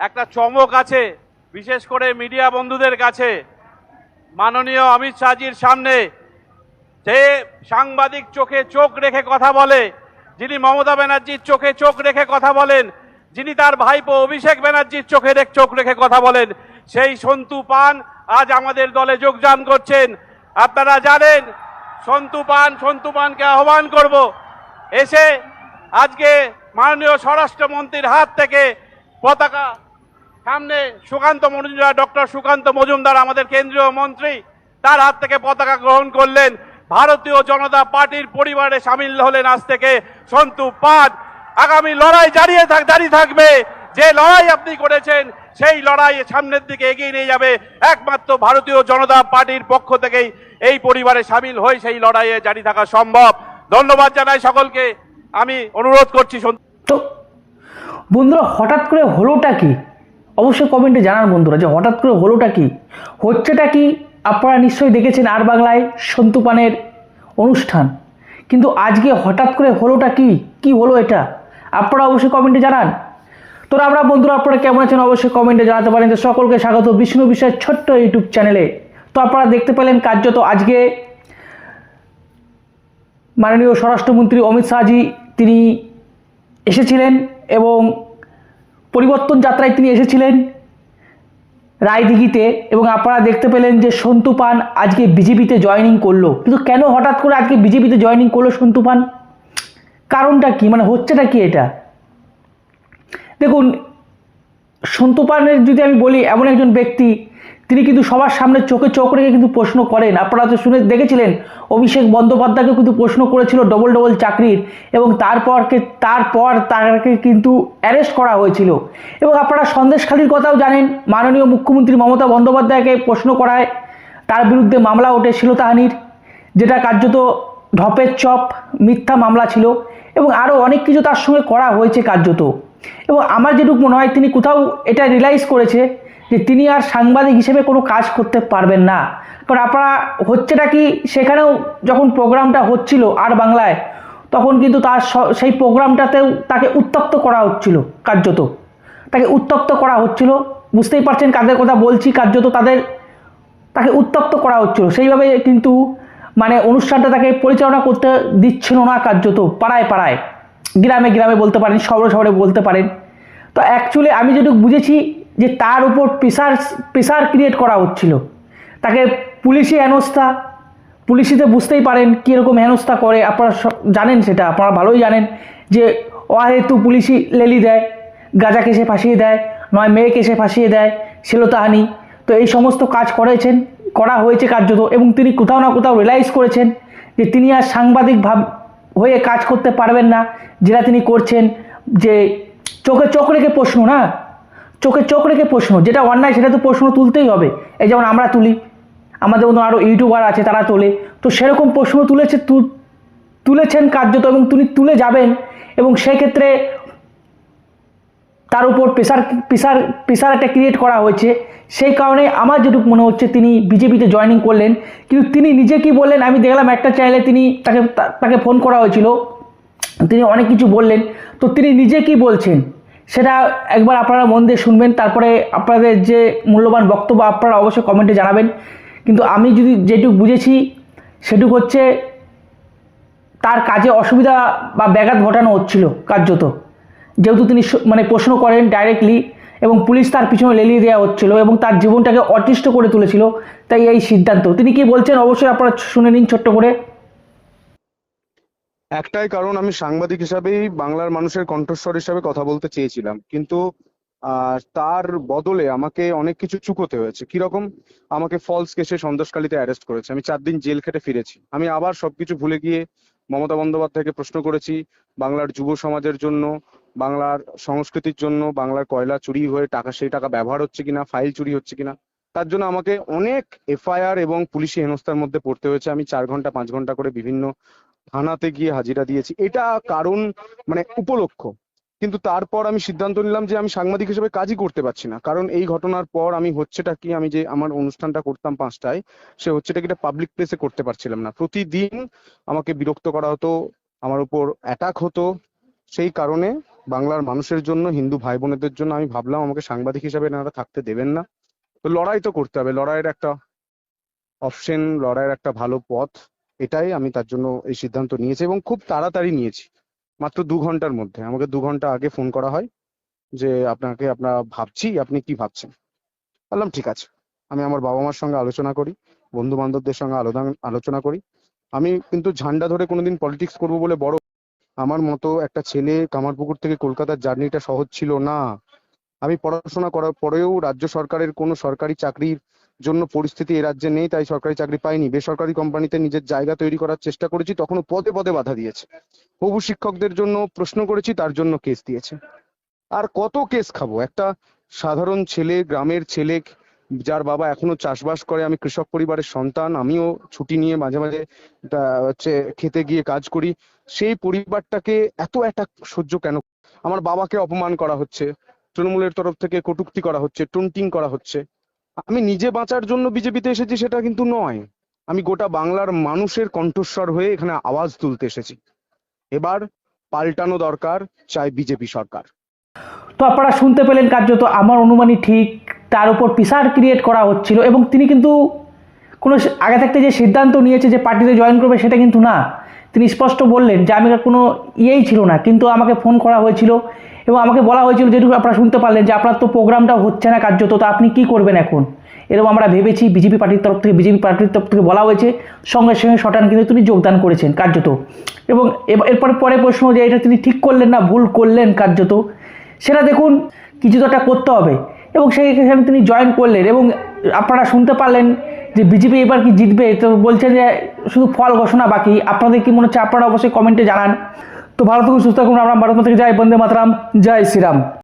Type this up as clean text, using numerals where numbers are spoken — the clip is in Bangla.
একটা চমক আছে, বিশেষ করে মিডিয়া বন্ধুদের কাছে। মাননীয় অমিত শাহজির সামনে যে সাংবাদিক চোখে চোখ রেখে কথা বলে, যিনি মমতা ব্যানার্জির চোখে চোখ রেখে কথা বলেন, যিনি তার ভাইপো অভিষেক ব্যানার্জির চোখে চোখ রেখে কথা বলেন, সেই সন্তু পান আজ আমাদের দলে যোগদান করছেন। আপনারা জানেন সন্তু পানকে আহ্বান করব এসে আজকে মাননীয় স্বরাষ্ট্রমন্ত্রীর হাত থেকে পতাকা সামনে ডক্টর সুকান্ত মজুমদার আমাদের কেন্দ্রীয় মন্ত্রী, তার হাত থেকে পতাকা গ্রহণ করলেন। ভারতীয় জনতা পার্টির পরিবারে সামিল হলেন আজ থেকে সন্তু পান। আগামী লড়াই জারিয়ে থাকবে। যে লড়াই আপনি করেছেন সেই লড়াই সামনের দিকে এগিয়ে নিয়ে যাবে একমাত্র ভারতীয় জনতা পার্টির পক্ষ থেকেই। এই পরিবারে সামিল হয়ে সেই লড়াইয়ে জারি থাকা সম্ভব। ধন্যবাদ জানাই সকলকে। আমি অনুরোধ করছি। তো বন্ধুরা, হঠাৎ করে হলোটা কি? অবশ্যই কমেন্টে জানান বন্ধুরা যে হঠাৎ করে হলোটা কি, হচ্ছেটা কি। আপনারা নিশ্চয়ই দেখেছেন আর বাংলায় সন্তু পানের অনুষ্ঠান, কিন্তু আজকে হঠাৎ করে হলোটা কি? কি হলো এটা? আপনারা অবশ্যই কমেন্টে জানান। তো আমরা বন্ধুরা, আপনারা কেমন আছেন অবশ্যই কমেন্টে জানাতে পারেন। তো সকলকে স্বাগত বিষ্ণু বিষয়ের ছোট্ট ইউটিউব চ্যানেলে। তো আপনারা দেখতে পেলেন কার্যত আজকে মাননীয় স্বরাষ্ট্রমন্ত্রী অমিত শাহজি তিনি এসেছিলেন এবং পরিবর্তন যাত্রায় তিনি এসেছিলেন রায়দিঘিতে, এবং আপনারা দেখতে পেলেন যে সন্তু পান আজকে বিজেপিতে জয়েনিং করলো। কিন্তু কেন হঠাৎ করে আজকে বিজেপিতে জয়েনিং করলো সন্তু পান? কারণটা কি, মানে হচ্ছেটা কি এটা? দেখুন, সন্তু পানের যদি আমি বলি, এমন একজন ব্যক্তি তিনি কিন্তু সবার সামনে চোখে চোখ রেখে কিন্তু প্রশ্ন করেন। আপনারা তো শুনে দেখেছিলেন অভিষেক বন্দ্যোপাধ্যায়কে কিন্তু প্রশ্ন করেছিল ডবল চাকরির, এবং তারপর তাকে কিন্তু অ্যারেস্ট করা হয়েছিল। এবং আপনারা সন্দেশখালির কথাও জানেন, মাননীয় মুখ্যমন্ত্রী মমতা বন্দ্যোপাধ্যায়কে প্রশ্ন করায় তার বিরুদ্ধে মামলা ওঠে শ্লীলতাহানির, যেটা কার্যত ঢপের চপ মিথ্যা মামলা ছিল, এবং আরও অনেক কিছু তার সঙ্গে করা হয়েছে কার্যত। এবং আমার যেটুকু মনে হয় তিনি কোথাও এটা রিয়েলাইজ করেছে যে তিনি আর সাংবাদিক হিসেবে কোনো কাজ করতে পারবেন না। কারণ আপনারা হচ্ছেটা কি, সেখানেও যখন প্রোগ্রামটা হচ্ছিল আর বাংলায়, তখন কিন্তু তার সেই প্রোগ্রামটাতেও তাকে উত্তপ্ত করা হচ্ছিল, কার্যত তাকে উত্তপ্ত করা হচ্ছিল। বুঝতেই পারছেন কাদের কথা বলছি। কার্যত তাকে উত্তপ্ত করা হচ্ছিল, সেইভাবে কিন্তু মানে অনুষ্ঠানটা তাকে পরিচালনা করতে দিচ্ছিল না কার্যত। পাড়ায় পাড়ায়, গ্রামে গ্রামে বলতে পারেন, শহরে শহরে বলতে পারেন। তো অ্যাকচুয়ালি আমি যেটুকু বুঝেছি যে তার উপর প্রেসার ক্রিয়েট করা হচ্ছিল। তাকে পুলিশি হেনস্থা, পুলিশিতে বুঝতেই পারেন কীরকম হেনস্থা করে, আপনারা জানেন, সেটা আপনারা ভালোই জানেন যে অহেতু পুলিশি লেলি দেয়, গাঁজা কেসে ফাঁসিয়ে দেয়, নয় মেয়ে কেসে ফাঁসিয়ে দেয়, শ্লীলতাহানি। তো এই সমস্ত কাজ করা হয়েছে কার্যত, এবং তিনি কোথাও না কোথাও রিয়েলাইজ করেছেন যে তিনি আর সাংবাদিক হয়ে কাজ করতে পারবেন না, যেটা তিনি করছেন। যে চোখে চোখ রেখে প্রশ্ন, না চোখে চোখ রেখে প্রশ্ন, যেটা অন্যায় সেটা তো প্রশ্ন তুলতেই হবে। এই যেমন আমরা তুলি, আমাদের মতো আরও ইউটিউবার আছে তারা তোলে, তো সেরকম প্রশ্ন তুলেছেন কার্যত, এবং তিনি তুলে যাবেন। এবং সেক্ষেত্রে তার উপর প্রেসার একটা ক্রিয়েট করা হয়েছে। সেই কারণে আমার যেটুকু মনে হচ্ছে তিনি বিজেপিতে জয়েনিং করলেন। কিন্তু তিনি নিজে কি বললেন, আমি দেখলাম একটা চ্যানেলে তাকে ফোন করা হয়েছিল, তিনি অনেক কিছু বললেন। তো তিনি নিজে কি বলছেন সেটা একবার আপনারা মন দিয়ে শুনবেন, তারপরে আপনাদের যে মূল্যবান বক্তব্য আপনারা অবশ্যই কমেন্টে জানাবেন। কিন্তু আমি যেটুকু বুঝেছি সেটুকু হচ্ছে তার কাজে অসুবিধা বা ব্যাঘাত ঘটানো হচ্ছিল কার্যত, যেহেতু তিনি মানে প্রশ্ন করেন ডাইরেক্টলি, এবং পুলিশ তার পিছনে লেলিয়ে দেওয়া হচ্ছিল এবং তার জীবনটাকে অতিষ্ঠ করে তুলেছিল। তাই এই সিদ্ধান্ত। তিনি কি বলছেন অবশ্যই আপনারা শুনে নিন ছোট্ট করে। একটাই কারণ, আমি সাংবাদিক হিসাবেই বাংলার মানুষের কণ্ঠস্বর হিসাবে কথা বলতে চেয়েছিলাম, কিন্তু তার বদলে আমাকে অনেক কিছু চুকোতে হয়েছে। কিরকম? আমাকে ফলস কেসে সন্দেশখালিতে অ্যারেস্ট করেছে, আমি 4 দিন জেল খেটে ফিরেছি। আমি আবার সবকিছু ভুলে গিয়ে মমতা বন্দ্যোপাধ্যায়কে প্রশ্ন করেছি বাংলার যুব সমাজের জন্য, বাংলার সংস্কৃতির জন্য, বাংলার কয়লা চুরি হয়ে সেই টাকা ব্যবহার হচ্ছে কিনা, ফাইল চুরি হচ্ছে কিনা। তার জন্য আমাকে অনেক এফআইআর এবং পুলিশি হেনস্থার মধ্যে পড়তে হয়েছে। আমি 4 ঘন্টা 5 ঘন্টা করে বিভিন্ন থানাতে গিয়ে হাজিরা দিয়েছি। এটা কারণ, মানে উপলক্ষ। কিন্তু তারপর আমি সিদ্ধান্ত নিলাম যে আমি সাংবাদিক হিসেবে কাজই করতে পারছি না। কারণ এই ঘটনার পর আমি হচ্ছেটা কি, আমি যে আমার অনুষ্ঠানটা করতাম 5টায়, সে হচ্ছেটা কি পাবলিক প্লেসে করতে পারছিলাম না। প্রতিদিন আমাকে বিরক্ত করা হতো, আমার উপর অ্যাটাক হতো। সেই কারণে বাংলার মানুষের জন্য, হিন্দু ভাই বোনেদের জন্য। আমি ভাবলাম আমাকে সাংবাদিক হিসাবে এনারা থাকতে দেবেন না, তো লড়াই তো করতে হবে, লড়াইয়ের একটা অপশন, লড়াইয়ের একটা ভালো পথ, এটাই আমি তার জন্য এই সিদ্ধান্ত নিয়েছি এবং খুব তাড়াতাড়ি নিয়েছি। মাত্র 2 ঘন্টার মধ্যে আমাকে 2 ঘন্টা আগে ফোন করা হয় যে আপনার ভাবছি, আপনি কি ভাবছেন? বললাম ঠিক আছে, আমি আমার বাবা মার সঙ্গে আলোচনা করি, বন্ধু বান্ধবদের সঙ্গে আলোচনা করি। আমি কিন্তু ঝান্ডা ধরে কোনোদিন পলিটিক্স করবো বলে বড়, আমার মতো একটা ছেলে কামারপুকুর থেকে কলকাতার জার্নিটা সহজ ছিল না। আমি পড়াশোনা করার পরেও রাজ্য সরকারের কোনো সরকারি চাকরির জন্য পরিস্থিতি এ রাজ্যে নেই, তাই সরকারি চাকরি পাইনি। বেসরকারি কোম্পানিতে নিজের জায়গা তৈরি করার চেষ্টা করেছি, তখনও পদে পদে বাধা দিয়েছে। হবু শিক্ষকদের জন্য প্রশ্ন করেছি, তার জন্য কেস দিয়েছে। আর কত কেস খাবো? একটা সাধারণ ছেলে, গ্রামের ছেলে, যার বাবা এখনো চাষবাস করে। আমি কৃষক পরিবারের সন্তান, আমিও ছুটি নিয়ে মাঝে মাঝে খেতে গিয়ে কাজ করি। সেই পরিবারটাকে এত অ্যাটাক সহ্য কেন? আমার বাবাকে অপমান করা হচ্ছে, তৃণমূলের তরফ থেকে কটূক্তি করা হচ্ছে, টন্টিং করা হচ্ছে। আমি নিজে বাঁচার জন্য বিজেপিতে এসেছি সেটা কিন্তু নয়, আমি গোটা বাংলার মানুষের কণ্ঠস্বর হয়ে এখানে আওয়াজ তুলতে এসেছি। এবার পাল্টানো দরকার, চাই বিজেপি সরকার। তো আপনারা শুনতে পেলেন, কার্যত আমার অনুমানই ঠিক, তার উপর প্রেসার ক্রিয়েট করা হচ্ছিল এবং তিনি কিন্তু কোনো আগে থাকতে যে সিদ্ধান্ত নিয়েছে যে পার্টিতে জয়েন করবে সেটা কিন্তু না। তিনি স্পষ্ট বললেন যে আমি কোনো ইয়েই ছিল না, কিন্তু আমাকে ফোন করা হয়েছিল এবং আমাকে বলা হয়েছিল, যেটুকু আপনারা শুনতে পারলেন, যে আপনার তো প্রোগ্রামটাও হচ্ছে না কার্যত, তো আপনি কী করবেন এখন, এরকম আমরা ভেবেছি। বিজেপি পার্টির তরফ থেকে বলা হয়েছে, সঙ্গে সঙ্গে শটান কিন্তু তিনি যোগদান করেছেন কার্যত। এবং পরে প্রশ্ন যে এটা তিনি ঠিক করলেন না ভুল করলেন কার্যত, সেটা দেখুন, কিছু তো একটা করতে হবে। এবং সেইখানে তিনি জয়েন করলেন এবং আপনারা শুনতে পারলেন যে বিজেপি এবার কি জিতবে, তো বলছে যে শুধু ফল ঘোষণা বাকি। আপনাদের কি মনে হচ্ছে আপনারা অবশ্যই কমেন্টে জানান। তো ভালো থাকুন, সুস্থ থাকুন। আমরা ভারত থেকে জয় বন্দে মাতরম, জয় শ্রীরাম।